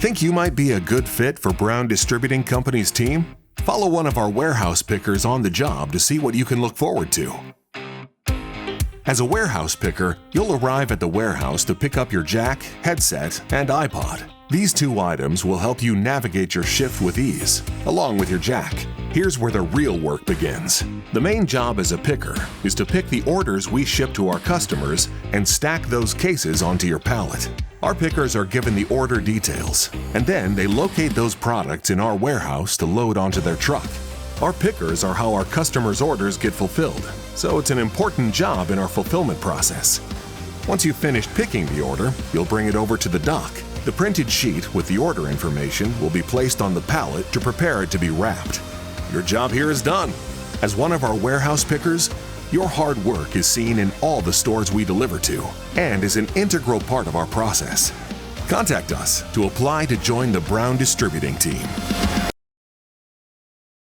Think you might be a good fit for Brown Distributing Company's team? Follow one of our warehouse pickers on the job to see what you can look forward to. As a warehouse picker, you'll arrive at the warehouse to pick up your jack, headset, and iPod. These two items will help you navigate your shift with ease, along with your jack. Here's where the real work begins. The main job as a picker is to pick the orders we ship to our customers and stack those cases onto your pallet. Our pickers are given the order details, and then they locate those products in our warehouse to load onto their truck. Our pickers are how our customers' orders get fulfilled, so it's an important job in our fulfillment process. Once you've finished picking the order, you'll bring it over to the dock. The printed sheet with the order information will be placed on the pallet to prepare it to be wrapped. Your job here is done. As one of our warehouse pickers, your hard work is seen in all the stores we deliver to and is an integral part of our process. Contact us to apply to join the Brown Distributing team.